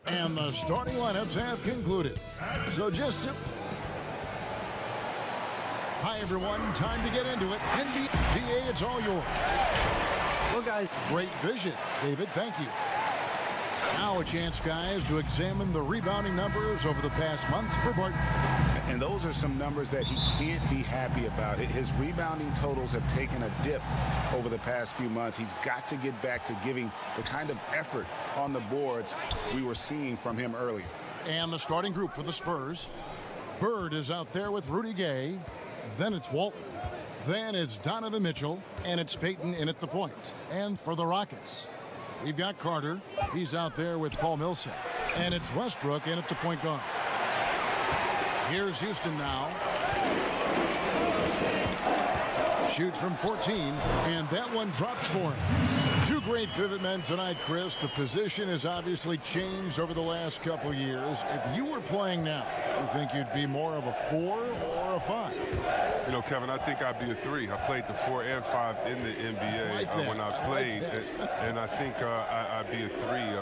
And the starting lineups have concluded. So just Hi, everyone. Time to get into it. NBA, it's all yours. Well, guys, great vision. David, thank you. Now a chance, guys, to examine the rebounding numbers over the past months for Barton. And those are some numbers that he can't be happy about. His rebounding totals have taken a dip over the past few months. He's got to get back to giving the kind of effort on the boards we were seeing from him earlier. And the starting group for the Spurs. Bird is out there with Rudy Gay. Then it's Walton. Then it's Donovan Mitchell. And it's Payton in at the point. And for the Rockets, we've got Carter. He's out there with Paul Millsap. And it's Westbrook in at the point guard. Here's Houston now. Shoots from 14, and that one drops for him. Two great pivot men tonight, Chris. The position has obviously changed over the last couple years. If you were playing now, you think you'd be more of a 4 or a 5? You know, Kevin, I think I'd be a 3. I played the 4 and 5 in the NBA when I played, and I think I'd be a 3.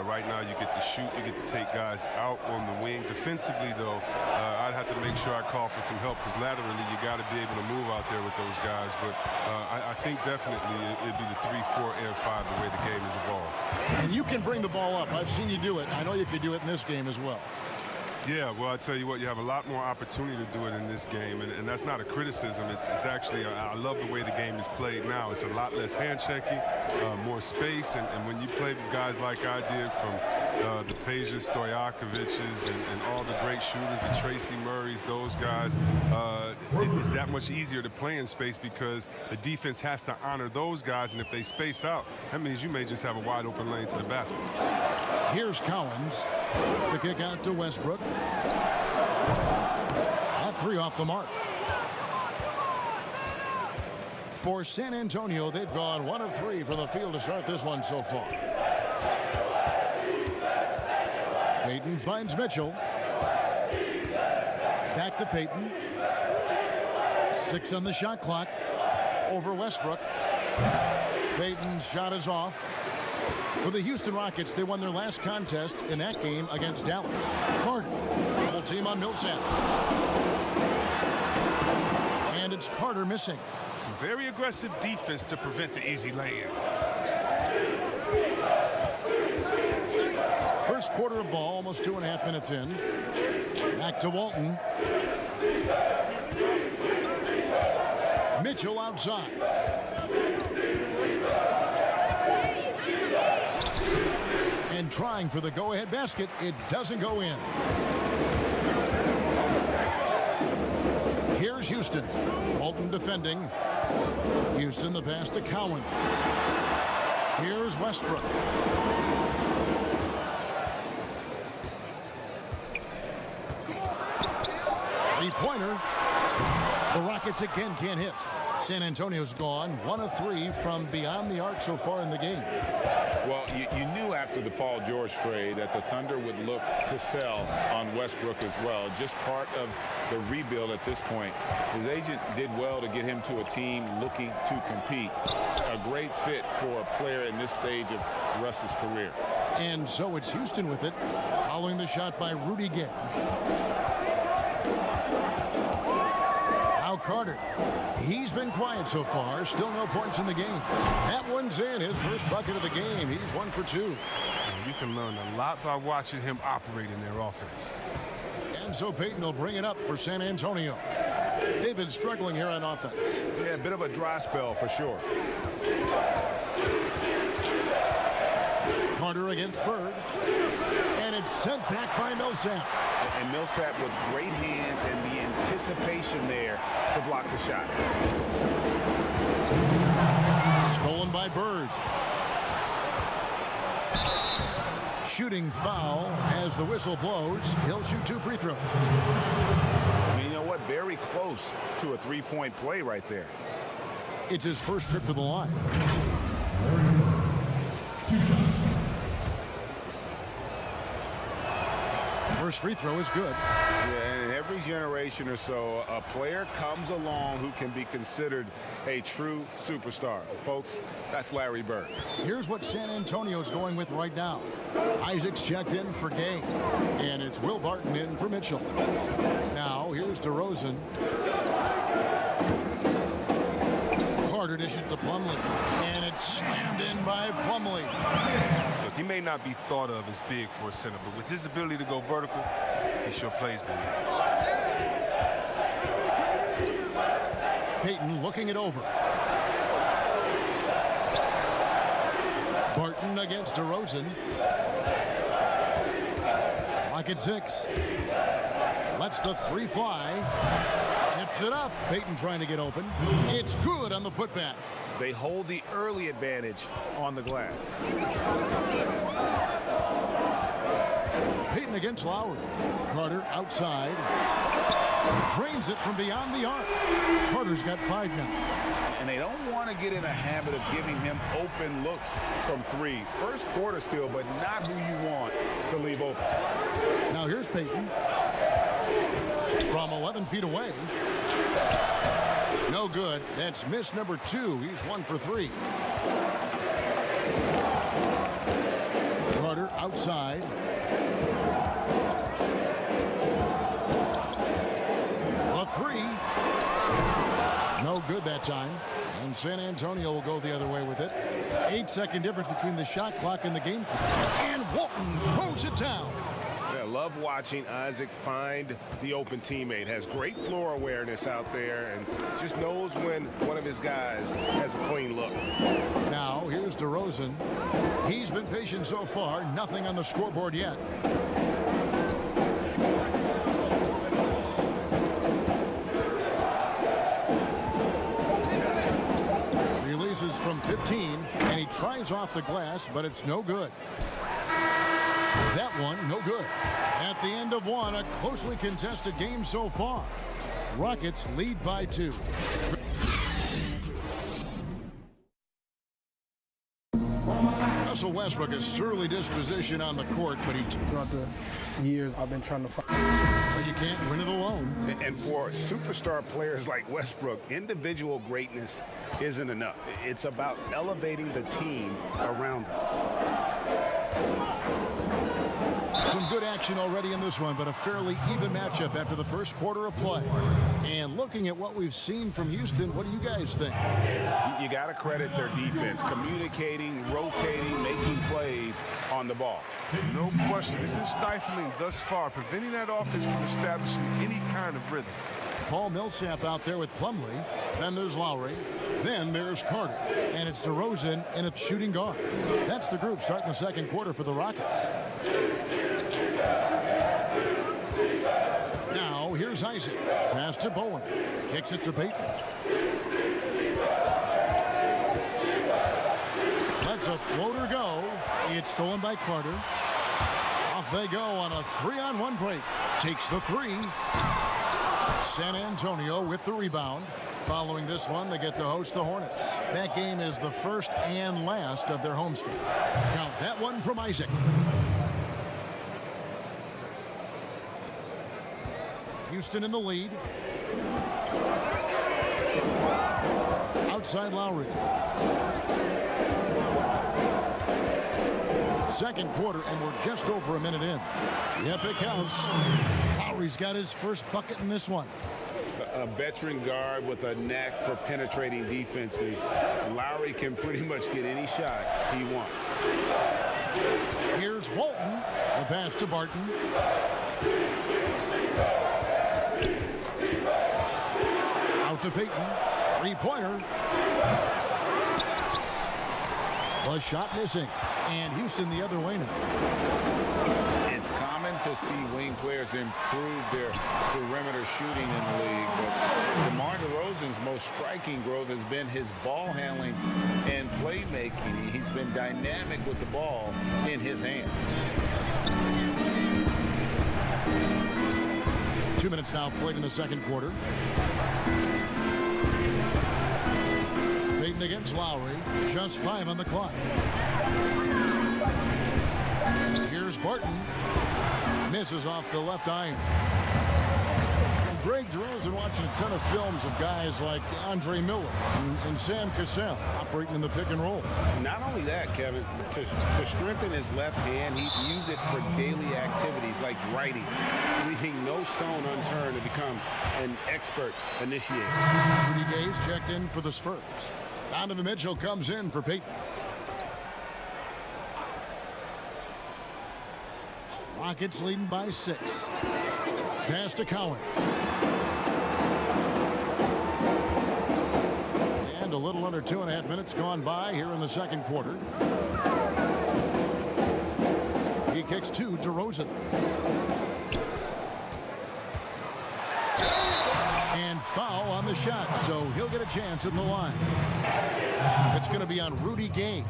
Right now, you get to shoot, you get to take guys out on the wing. Defensively, though, I'd have to make sure I call for some help because laterally, you got to be able to move out there with those guys. But I think definitely it'd be the 3, 4, and 5 the way the game has evolved. And you can bring the ball up. I've seen you do it. I know you could do it in this game as well. Yeah, well, I tell you what, you have a lot more opportunity to do it in this game, and that's not a criticism. It's actually, I love the way the game is played now. It's a lot less hand checking, more space, and when you play with guys like I did from the Peja Stojakovic's and all the great shooters, the Tracy Murrays, those guys, it's that much easier to play in space because the defense has to honor those guys, and if they space out, that means you may just have a wide open lane to the basket. Here's Collins. The kick out to Westbrook. That 3 off the mark. For San Antonio, they've gone 1 of 3 from the field to start this one so far. Payton finds Mitchell. Back to Payton. 6 on the shot clock. Over Westbrook. Payton's shot is off. For the Houston Rockets, they won their last contest in that game against Dallas. Carter, double team on Millsap. And it's Carter missing. Some very aggressive defense to prevent the easy layup. First quarter of ball, almost 2.5 minutes in. Back to Walton. Mitchell outside. And trying for the go-ahead basket, it doesn't go in. Here's Houston. Walton defending. Houston, the pass to Collins. Here's Westbrook. Three-pointer. The Rockets again can't hit. San Antonio's gone 1 of 3 from beyond the arc so far in the game. Well, you knew after the Paul George trade that the Thunder would look to sell on Westbrook as well. Just part of the rebuild at this point. His agent did well to get him to a team looking to compete. A great fit for a player in this stage of Russ's career. And so it's Houston with it, following the shot by Rudy Gay. Now Carter. He's been quiet so far. Still no points in the game. That one's in. His first bucket of the game. He's 1 for 2. You can learn a lot by watching him operate in their offense. And so Payton will bring it up for San Antonio. They've been struggling here on offense. Yeah, a bit of a dry spell for sure. Carter against Bird. And it's sent back by Millsap. And Millsap with great hands and the anticipation there to block the shot. Stolen by Bird. Shooting foul as the whistle blows. He'll shoot 2 free throws. I mean, you know what? Very close to a 3-point play right there. It's his first trip to the line. First free throw is good. Yeah, and every every generation or so, a player comes along who can be considered a true superstar. Folks, that's Larry Bird. Here's what San Antonio's going with right now. Isaac's checked in for Gay, and it's Will Barton in for Mitchell. Now, here's DeRozan. Carter dishes to Plumlee, and it's slammed in by Plumlee. Look, he may not be thought of as big for a center, but with his ability to go vertical, he sure plays big. Payton looking it over. Barton against DeRozan. Rocket 6. Lets the three fly. Tips it up. Payton trying to get open. It's good on the putback. They hold the early advantage on the glass. Payton against Lowry. Carter outside. Drains it from beyond the arc. Carter's got 5 now. And they don't want to get in a habit of giving him open looks from 3. First quarter still, but not who you want to leave open. Now here's Payton. From 11 feet away. No good. That's miss number 2. He's 1 for 3. Carter outside. The 3. No good that time. And San Antonio will go the other way with it. 8-second difference between the shot clock and the game clock. And Walton throws it down. I love watching Isaac find the open teammate. Has great floor awareness out there and just knows when one of his guys has a clean look. Now, here's DeRozan. He's been patient so far. Nothing on the scoreboard yet. Releases from 15, and he tries off the glass, but it's no good. That one, no good. At the end of one, a closely contested game so far. Rockets lead by 2. Russell Westbrook has surly disposition on the court, but he throughout the years I've been trying to find. So you can't win it alone. And for superstar players like Westbrook, individual greatness isn't enough. It's about elevating the team around him. Some good action already in this one, but a fairly even matchup after the first quarter of play. And looking at what we've seen from Houston, what do you guys think? You got to credit their defense, communicating, rotating, making plays on the ball. No question. It's been stifling thus far, preventing that offense from establishing any kind of rhythm. Paul Millsap out there with Plumlee. Then there's Lowry. Then there's Carter. And it's DeRozan in a shooting guard. That's the group starting the second quarter for the Rockets. Now, here's Isaac. Pass to Bowen. Kicks it to Payton. Lets a floater go. It's stolen by Carter. Off they go on a 3-on-1 break. Takes the 3. San Antonio with the rebound. Following this one, they get to host the Hornets. That game is the first and last of their homestand. Count that one from Isaac. Houston in the lead. Outside Lowry. Second quarter, and we're just over a minute in. Yep, it counts. Lowry's got his first bucket in this one. A veteran guard with a knack for penetrating defenses. Lowry can pretty much get any shot he wants. Here's Walton. The pass to Barton. Out to Payton. 3-pointer. The shot missing. And Houston the other way now. It's common to see wing players improve their perimeter shooting in the league, but DeMar DeRozan's most striking growth has been his ball handling and playmaking. He's been dynamic with the ball in his hand. 2 minutes now played in the second quarter. Payton against Lowry. Just 5 on the clock. Here's Barton. Misses off the left iron. Greg DeRozan watching a ton of films of guys like Andre Miller and Sam Cassell operating in the pick and roll. Not only that, Kevin, to strengthen his left hand, he'd use it for daily activities like writing, leaving no stone unturned to become an expert initiator. Rudy Gay's checked in for the Spurs. Donovan Mitchell comes in for Peyton. Rockets leading by 6. Pass to Collins. And a little under 2.5 minutes gone by here in the second quarter. He kicks to DeRozan. And foul on the shot, so he'll get a chance at the line. It's going to be on Rudy Gay.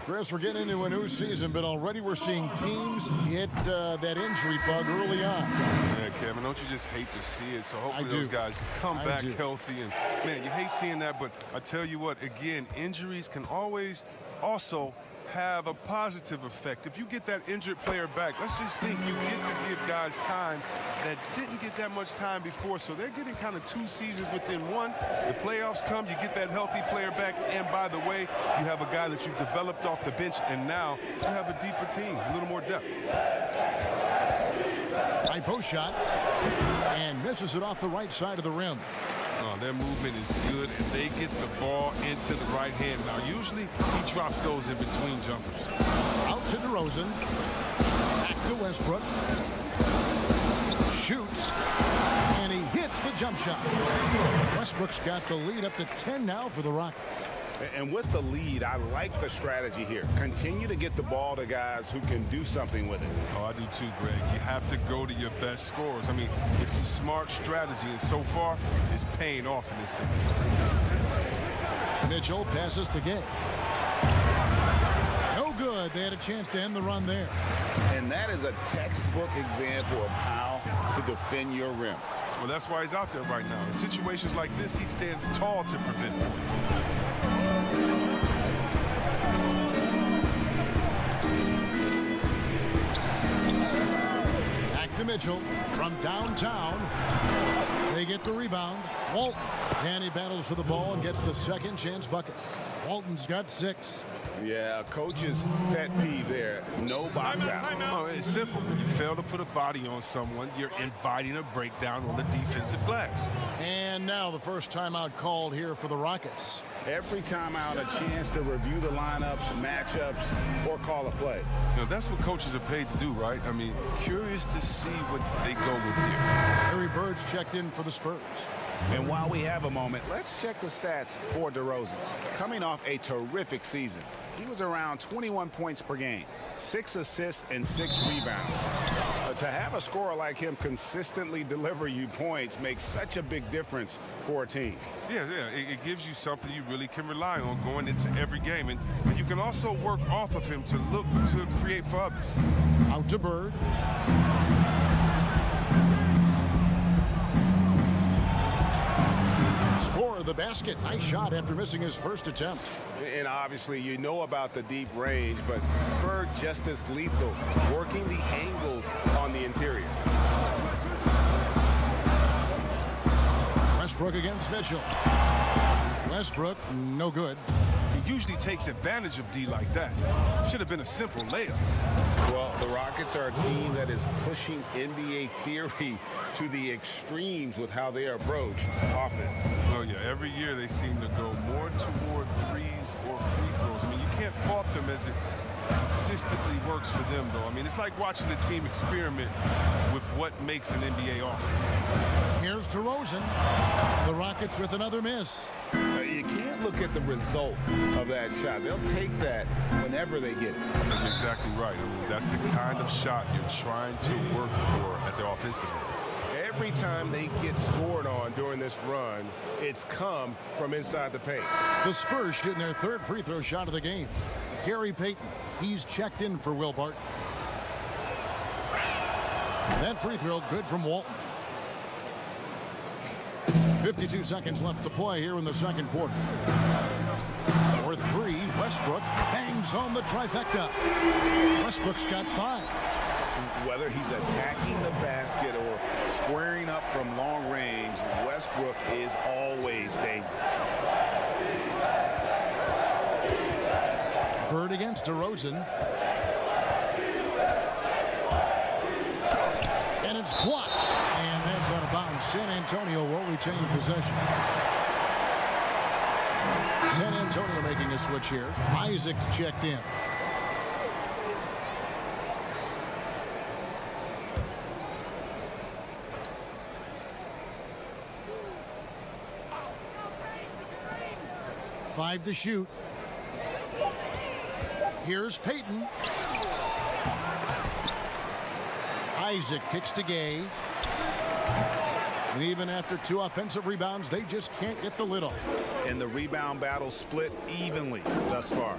Chris, we're getting into a new season, but already we're seeing teams hit that injury bug early on. Yeah, Kevin, don't you just hate to see it? So hopefully those guys come back healthy. And, man, you hate seeing that, but I tell you what, again, injuries can always also have a positive effect. If you get that injured player back, let's just think you get to give guys time that didn't get that much time before. So they're getting kind of 2 seasons within one. The playoffs come, you get that healthy player back. And by the way, you have a guy that you've developed off the bench, and now you have a deeper team, a little more depth. High post shot, and misses it off the right side of the rim. Oh, their movement is good, and they get the ball into the right hand. Now, usually he drops those in between jumpers. Out to DeRozan. Back to Westbrook. Shoots. And he hits the jump shot. Westbrook's got the lead up to 10 now for the Rockets. And with the lead, I like the strategy here. Continue to get the ball to guys who can do something with it. Oh, I do too, Greg. You have to go to your best scorers. I mean, it's a smart strategy, and so far, it's paying off in this game. Mitchell passes to Gay. No good. They had a chance to end the run there. And that is a textbook example of how to defend your rim. Well, that's why he's out there right now. In situations like this, he stands tall to prevent points. Back to Mitchell from downtown. They get the rebound. Walton. And he battles for the ball and gets the second chance bucket. Walton's got 6. Yeah, coach's pet peeve there. No box out. Oh, it's simple. When you fail to put a body on someone, you're inviting a breakdown on the defensive glass. And now the first timeout called here for the Rockets. Every timeout, a chance to review the lineups, matchups, or call a play. You know, that's what coaches are paid to do, right? I mean, curious to see what they go with here. Harry Bird's checked in for the Spurs. And while we have a moment, let's check the stats for DeRozan. Coming off a terrific season, he was around 21 points per game, 6 assists and 6 rebounds. To have a scorer like him consistently deliver you points makes such a big difference for a team. Yeah, it gives you something you really can rely on going into every game. And you can also work off of him to look to create for others. Out to Bird. Score the basket. Nice shot after missing his first attempt. And obviously you know about the deep range, but Bird just as lethal, working the angles on the interior. Westbrook against Mitchell. Westbrook, no good. He usually takes advantage of D like that. Should have been a simple layup. Well, the Rockets are a team that is pushing NBA theory to the extremes with how they approach offense. Oh, yeah, every year they seem to go more toward threes or free throws. I mean, you can't fault them as it consistently works for them, though. I mean, it's like watching a team experiment with what makes an NBA offense. Here's DeRozan. The Rockets with another miss. You can't look at the result of that shot. They'll take that whenever they get it. You're exactly right. I mean, that's the kind of shot you're trying to work for at the offensive end. Every time they get scored on during this run, it's come from inside the paint. The Spurs shooting their third free throw shot of the game. Gary Payton, he's checked in for Will Barton. That free throw good from Walton. 52 seconds left to play here in the second quarter. For 3, Westbrook bangs home the trifecta. Westbrook's got 5. Whether he's attacking the basket or squaring up from long range, Westbrook is always dangerous. Bird against DeRozan. And it's blocked. And that's out of bounds. San Antonio will retain possession. San Antonio making a switch here. Isaac's checked in. Five to shoot. Here's Payton. Isaac kicks to Gay. And even after 2 offensive rebounds, they just can't get the lid off. And the rebound battle split evenly thus far.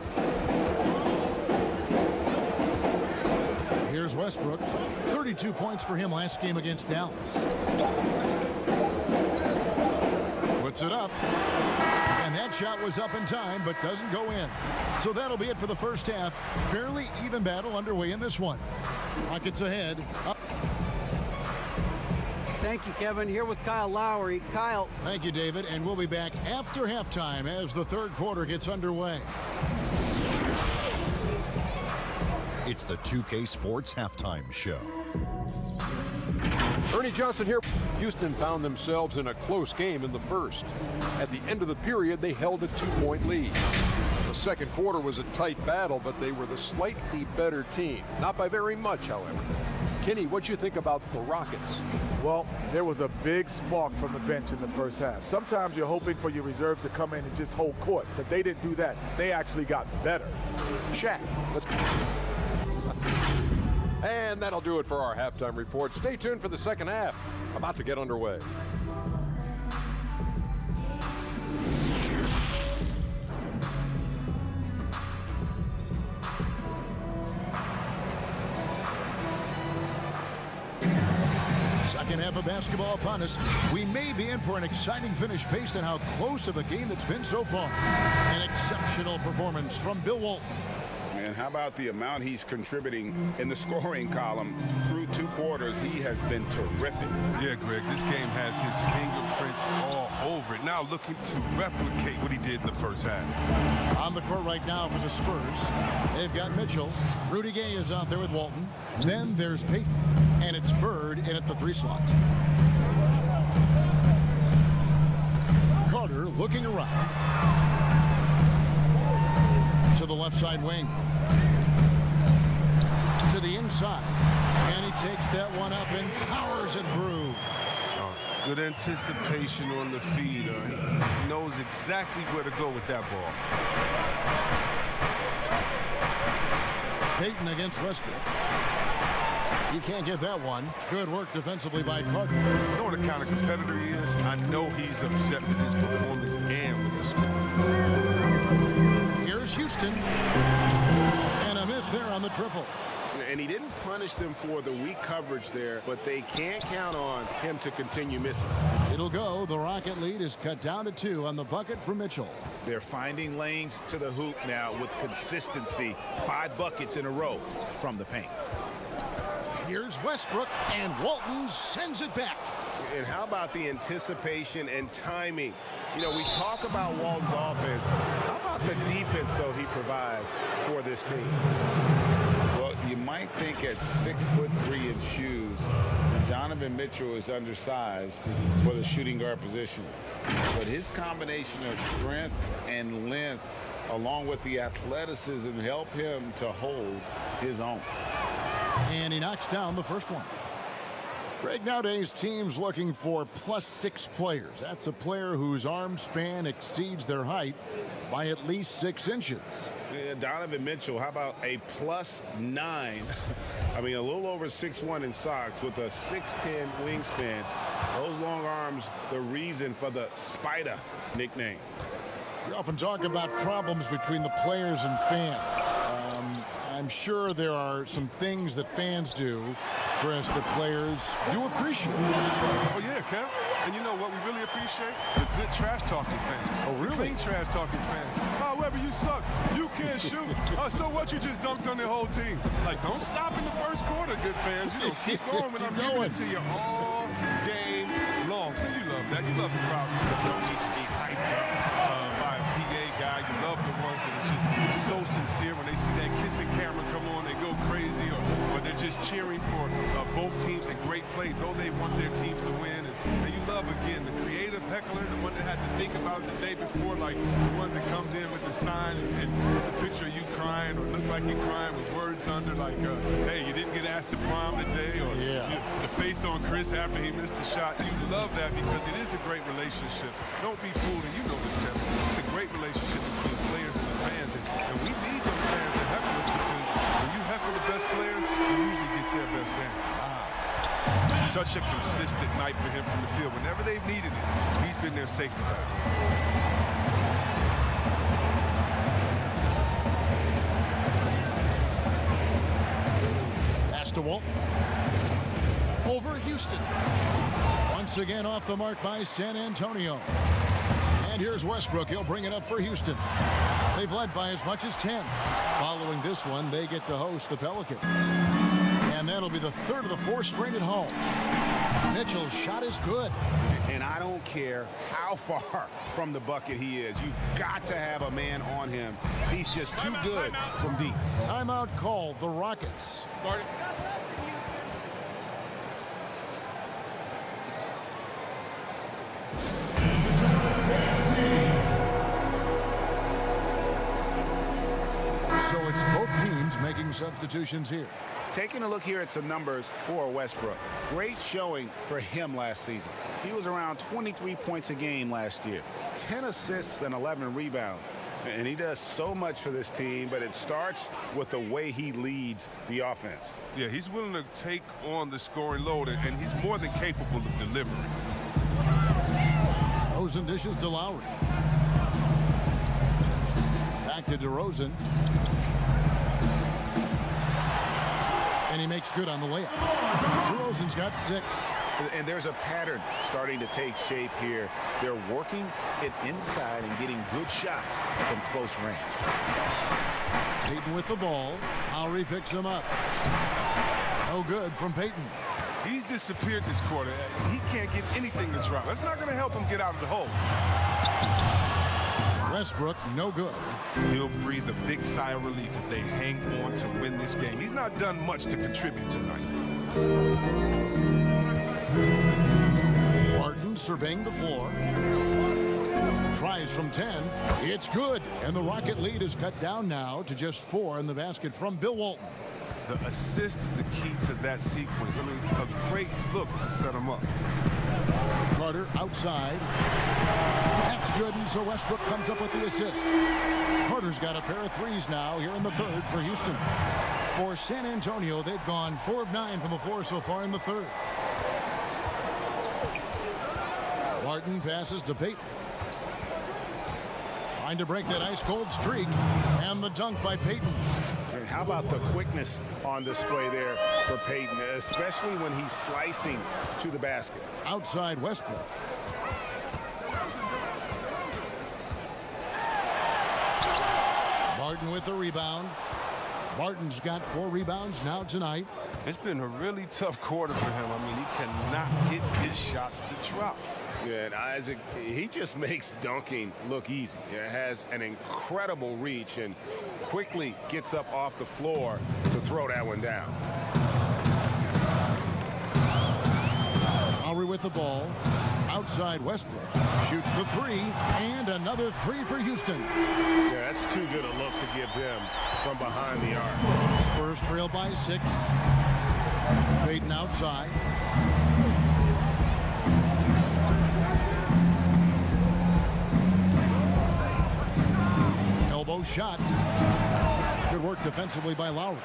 Here's Westbrook. 32 points for him last game against Dallas. Puts it up. And that shot was up in time, but doesn't go in. So that'll be it for the first half. Fairly even battle underway in this one. Rockets ahead. Up. Thank you, Kevin. Here with Kyle Lowry. Kyle. Thank you, David. And we'll be back after halftime as the third quarter gets underway. It's the 2K Sports Halftime Show. Ernie Johnson here. Houston found themselves in a close game in the first. At the end of the period, they held a 2-point lead. The second quarter was a tight battle, but they were the slightly better team. Not by very much, however. Kenny, what you think about the Rockets? Well, there was a big spark from the bench in the first half. Sometimes you're hoping for your reserves to come in and just hold court, but they didn't do that. They actually got better. Shaq, let's... And that'll do it for our halftime report. Stay tuned for the second half. About to get underway. Second half of basketball upon us. We may be in for an exciting finish based on how close of a game that's been so far. An exceptional performance from Bill Walton. And how about the amount he's contributing in the scoring column through 2 quarters? He has been terrific. Yeah, Greg, this game has his fingerprints all over it. Now looking to replicate what he did in the first half. On the court right now for the Spurs, they've got Mitchell. Rudy Gay is out there with Walton. Then there's Payton, and it's Bird in at the 3 slot. Carter looking around to the left side wing. To the inside. And he takes that one up and powers it through. Good anticipation on the feed. He knows exactly where to go with that ball. Payton against Westbrook. You can't get that one. Good work defensively by Carter. You know what kind of competitor he is? I know he's upset with his performance and with the score. Here's Houston. And a miss there on the triple. And he didn't punish them for the weak coverage there, but they can't count on him to continue missing. It'll go. The Rocket lead is cut down to 2 on the bucket for Mitchell. They're finding lanes to the hoop now with consistency. 5 buckets in a row from the paint. Here's Westbrook, and Walton sends it back. And how about the anticipation and timing? You know, we talk about Walton's offense. How about the defense, though, he provides for this team? Well, you might think at 6'3" in shoes, Donovan Mitchell is undersized for the shooting guard position. But his combination of strength and length, along with the athleticism, help him to hold his own. And he knocks down the first one. Greg, nowadays teams looking for +6 players. That's a player whose arm span exceeds their height by at least 6 inches. Yeah, Donovan Mitchell, how about a +9? I mean, a little over 6'1" in socks with a 6'10" wingspan. Those long arms, the reason for the Spider nickname. We often talk about problems between the players and fans. I'm sure there are some things that fans do, Chris, that players do appreciate. Oh, yeah, Kev. And you know what we really appreciate? The good trash-talking fans. Oh, really? The clean trash-talking fans. Oh, Weber, you suck. You can't shoot. Oh, so what? You just dunked on their whole team. Like, don't stop in the first quarter, good fans. You know, keep going when I'm giving it to you all game long. So you love that. You love the crowds that don't need to be hyped up by a PA guy. You love the ones that are just so sincere. When they see that kissing camera come on, they go crazy. Or they're just cheering for both teams in great play, though they want their teams to win. And you love, again, the creative heckler, the one that had to think about it the day before, like the ones that comes in with the sign and it's a picture of you crying or look like you're crying with words under like, hey, you didn't get asked to prom today, or the face on Chris after he missed the shot. You love that because it is a great relationship. Don't be fooled, and you know this, Kevin. It's a great relationship between players and the fans, and we need those fans to heckle us because when you heckle the best players, you usually get their best game. Such a consistent night for him from the field. Whenever they've needed it, he's been their safety valve. Pass to Walt. Over Houston. Once again off the mark by San Antonio. And here's Westbrook. He'll bring it up for Houston. They've led by as much as 10. Following this one, they get to host the Pelicans. And that'll be the third of the four straight at home. Mitchell's shot is good. And I don't care how far from the bucket he is. You've got to have a man on him. He's just too good from deep. Timeout called, the Rockets. So it's both teams making substitutions here. Taking a look here at some numbers for Westbrook. Great showing for him last season. He was around 23 points a game last year, 10 assists and 11 rebounds. And he does so much for this team, but it starts with the way he leads the offense. Yeah, he's willing to take on the scoring load, and he's more than capable of delivering. DeRozan dishes to Lowry. Back to DeRozan. And he makes good on the layup. DeRozan's got 6. And there's a pattern starting to take shape here. They're working it inside and getting good shots from close range. Payton with the ball. Lowry picks him up. No good from Payton. He's disappeared this quarter. He can't get anything to drop. That's not going to help him get out of the hole. Westbrook, no good. He'll breathe a big sigh of relief if they hang on to win this game. He's not done much to contribute tonight. Martin surveying the floor. Tries from 10. It's good. And the Rocket lead is cut down now to just 4 in the basket from Bill Walton. The assist is the key to that sequence. I mean, a great look to set him up. Carter outside. That's good, and so Westbrook comes up with the assist. Carter's got a pair of threes now here in the third for Houston. For San Antonio, they've gone 4 of 9 from the floor so far in the third. Martin passes to Payton. Trying to break that ice-cold streak, and the dunk by Payton. And how about the quickness on display there for Payton, especially when he's slicing to the basket. Outside Westbrook. Martin with the rebound. Martin's got 4 rebounds now tonight. It's been a really tough quarter for him. I mean, he cannot get his shots to drop. Yeah, and Isaac, he just makes dunking look easy. It has an incredible reach and quickly gets up off the floor to throw that one down. Lowry with the ball. Outside Westbrook. Shoots the 3, and another 3 for Houston. Yeah, that's too good a look to give them from behind the arc. Spurs trail by 6. Payton outside. Elbow shot. Good work defensively by Lowry.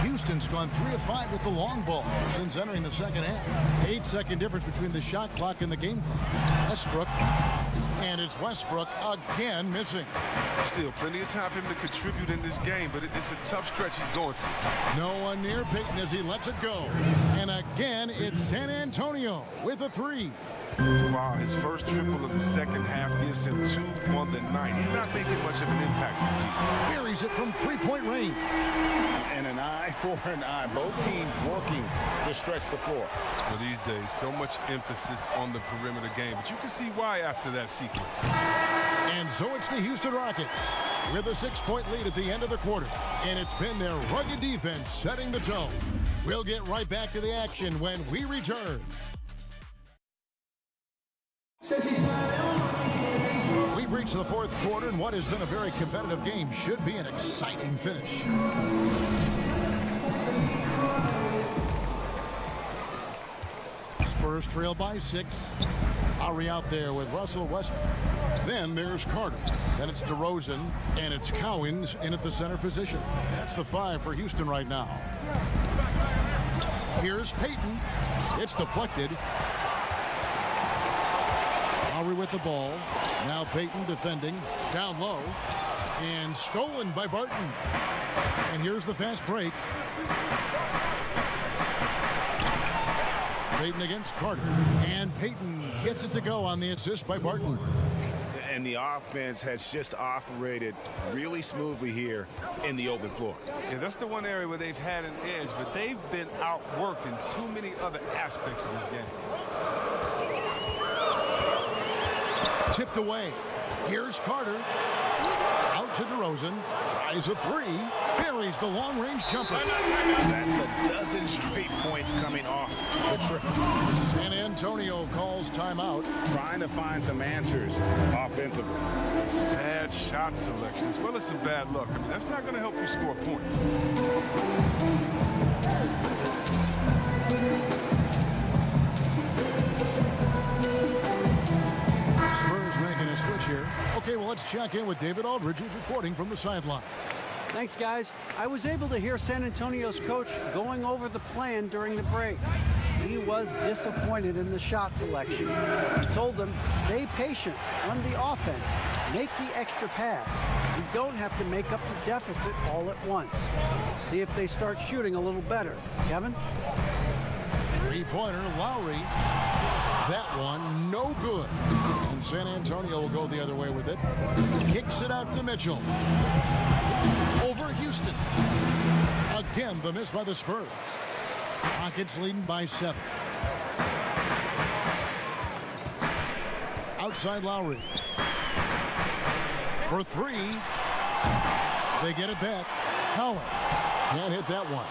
Houston's gone 3 of 5 with the long ball since entering the second half. 8-second difference between the shot clock and the game clock. Westbrook. And it's Westbrook again missing. Still plenty of time for him to contribute in this game, but it's a tough stretch he's going through. No one near Payton as he lets it go. And again, it's San Antonio with a 3. Wow, his first triple of the second half gives him 2 on the night. He's not making much of an impact for me. Buries it from 3-point range. And an eye for an eye. Both teams working to stretch the floor. Well, these days, so much emphasis on the perimeter game, but you can see why after that sequence. And so it's the Houston Rockets with a 6-point lead at the end of the quarter. And it's been their rugged defense setting the tone. We'll get right back to the action when we return. We've reached the fourth quarter, and what has been a very competitive game should be an exciting finish. Spurs trail by 6. Lowry out there with Russell Westbrook. Then there's Carter. Then it's DeRozan, and it's Cowens in at the center position. That's the 5 for Houston right now. Here's Payton. It's deflected. Lowry with the ball. Now Payton defending. Down low. And stolen by Barton. And here's the fast break. Payton against Carter. And Payton gets it to go on the assist by Barton. And the offense has just operated really smoothly here in the open floor. Yeah, that's the one area where they've had an edge, but they've been outworked in too many other aspects of this game. Tipped away. Here's Carter. Out to DeRozan. Tries a 3. Buries the long-range jumper. That's a dozen straight points coming off the trip. San Antonio calls timeout. Trying to find some answers offensively. Bad shot selection as well as some bad luck. I mean, that's not going to help you score points. Switch here. Okay, well, let's check in with David Aldridge, who's reporting from the sideline. Thanks, guys. I was able to hear San Antonio's coach going over the plan during the break. He was disappointed in the shot selection. He told them, stay patient, run the offense, make the extra pass. You don't have to make up the deficit all at once. See if they start shooting a little better. Kevin? 3-pointer, Lowry. That one, no good. And San Antonio will go the other way with it. Kicks it out to Mitchell. Over Houston. Again, the miss by the Spurs. Rockets leading by 7. Outside Lowry. For 3. They get it back. Collins can't hit that one.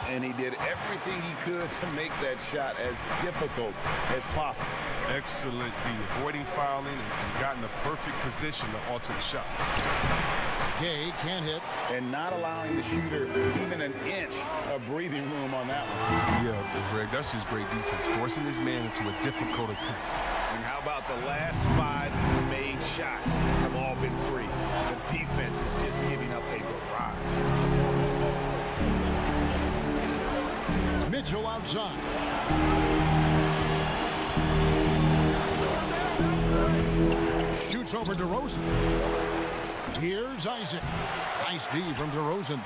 And he did everything he could to make that shot as difficult as possible. Excellent D, avoiding fouling and got in the perfect position to alter the shot. Gay can't hit. And not allowing the shooter even an inch of breathing room on that one. Yeah, Greg, that's just great defense, forcing this man into a difficult attempt. And how about the last 5 made shots have all been threes? The defense is just giving up a barrage. Mitchell outside. Shoots over DeRozan. Here's Isaac. Nice D from DeRozan.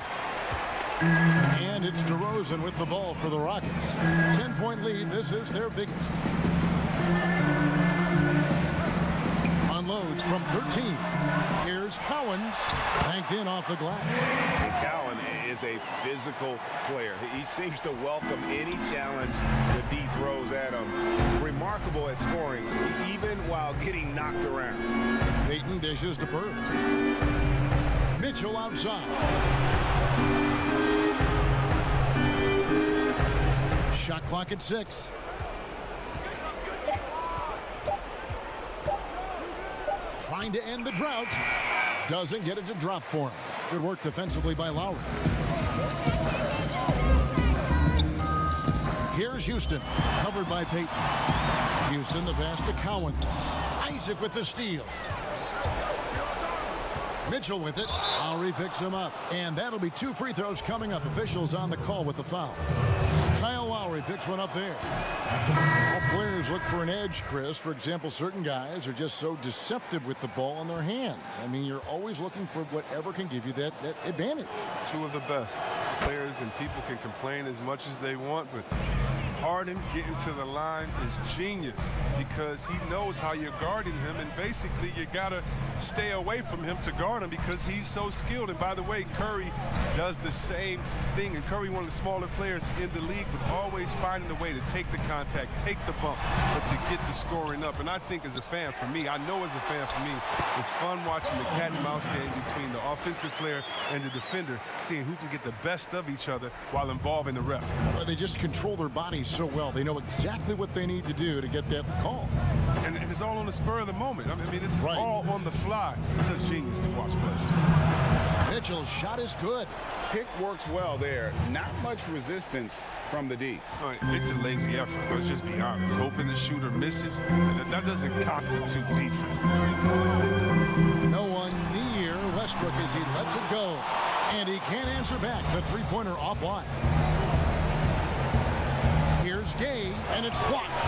And it's DeRozan with the ball for the Rockets. 10-point lead. This is their biggest. Unloads from 13. Here's Cowens. Banked in off the glass. And Cowan is a physical player. He seems to welcome any challenge the D throws at him. Remarkable at scoring, even while getting knocked around. Payton dishes to Bird. Mitchell outside. Shot clock at 6. Trying to end the drought. Doesn't get it to drop for him. Good work defensively by Lowry. Here's Houston, covered by Payton. Houston, the pass to Cowens. Isaac with the steal. Mitchell with it. Lowry picks him up. And that'll be 2 free throws coming up. Officials on the call with the foul. Kyle Lowry picks one up there. All players look for an edge, Chris. For example, certain guys are just so deceptive with the ball in their hands. I mean, you're always looking for whatever can give you that advantage. Two of the best players, and people can complain as much as they want, but Harden getting to the line is genius because he knows how you're guarding him, and basically you gotta stay away from him to guard him because he's so skilled. And by the way, Curry does the same thing, and Curry, one of the smaller players in the league, but always finding a way to take the contact, take the bump, but to get the scoring up. And I think as a fan, for me, I know as a fan for me, it's fun watching the cat and mouse game between the offensive player and the defender, seeing who can get the best of each other while involving the ref. Well, they just control their bodies so well. They know exactly what they need to do to get that call. And it's all on the spur of the moment. I mean, this is all on the fly. It's a genius to watch play. Mitchell's shot is good. Pick works well there. Not much resistance from the D. All right, it's a lazy effort. Let's just be honest. Hoping the shooter misses, that doesn't constitute defense. No one near Westbrook as he lets it go. And he can't answer back. The three-pointer offline. Here's Gay, and it's blocked.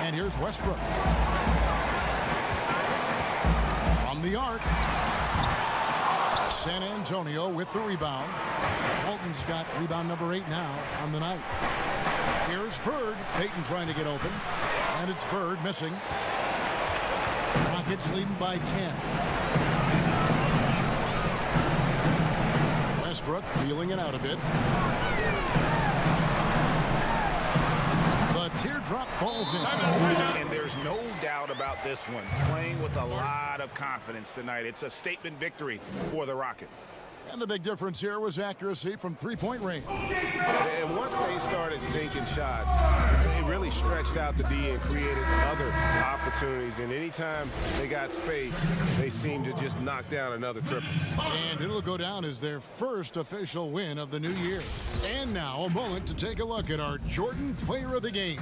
And here's Westbrook. From the arc. San Antonio with the rebound. Walton's got rebound number 8 now on the night. Here's Bird. Payton trying to get open. And it's Bird missing. Rockets leading by 10. Westbrook feeling it out a bit. The teardrop falls in. And there's no doubt about this one. Playing with a lot of confidence tonight. It's a statement victory for the Rockets. And the big difference here was accuracy from three-point range. And once they started sinking shots, it really stretched out the D and created other opportunities. And anytime they got space, they seemed to just knock down another triple. And it'll go down as their first official win of the new year. And now a moment to take a look at our Jordan Player of the Game.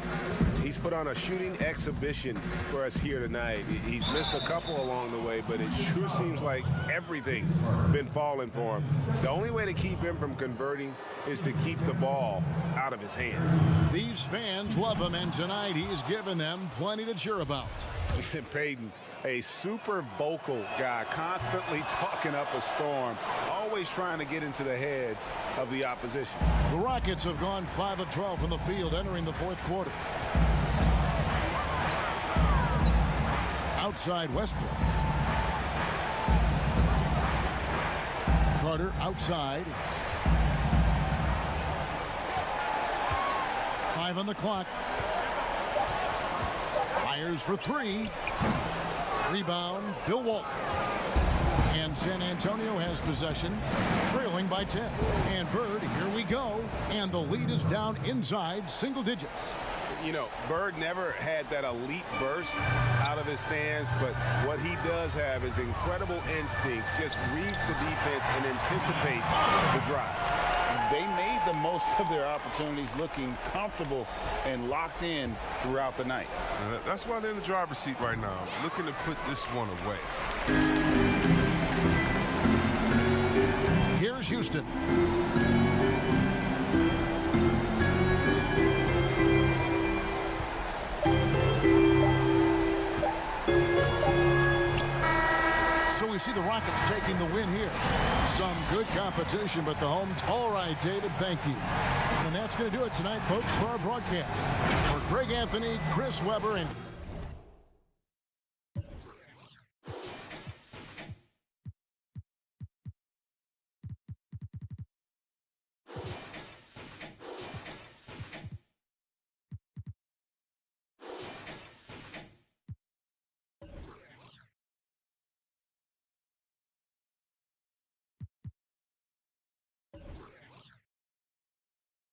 He's put on a shooting exhibition for us here tonight. He's missed a couple along the way, but it sure seems like everything's been falling for him. The only way to keep him from converting is to keep the ball out of his hands. These fans love him, and tonight he's given them plenty to cheer about. Payton, a super vocal guy, constantly talking up a storm, always trying to get into the heads of the opposition. The Rockets have gone 5 of 12 from the field entering the fourth quarter. Outside Westbrook. Carter outside. 5 on the clock. Fires for 3. Rebound, Bill Walton. And San Antonio has possession, trailing by 10. And Bird, here we go. And the lead is down inside single digits. You know, Bird never had that elite burst out of his stance, but what he does have is incredible instincts, just reads the defense and anticipates the drive. They made the most of their opportunities, looking comfortable and locked in throughout the night. That's why they're in the driver's seat right now, looking to put this one away. Here's Houston. So we see the Rockets taking the win here. Some good competition, but the home. All right, David, thank you. And that's going to do it tonight, folks, for our broadcast. For Greg Anthony, Chris Webber, and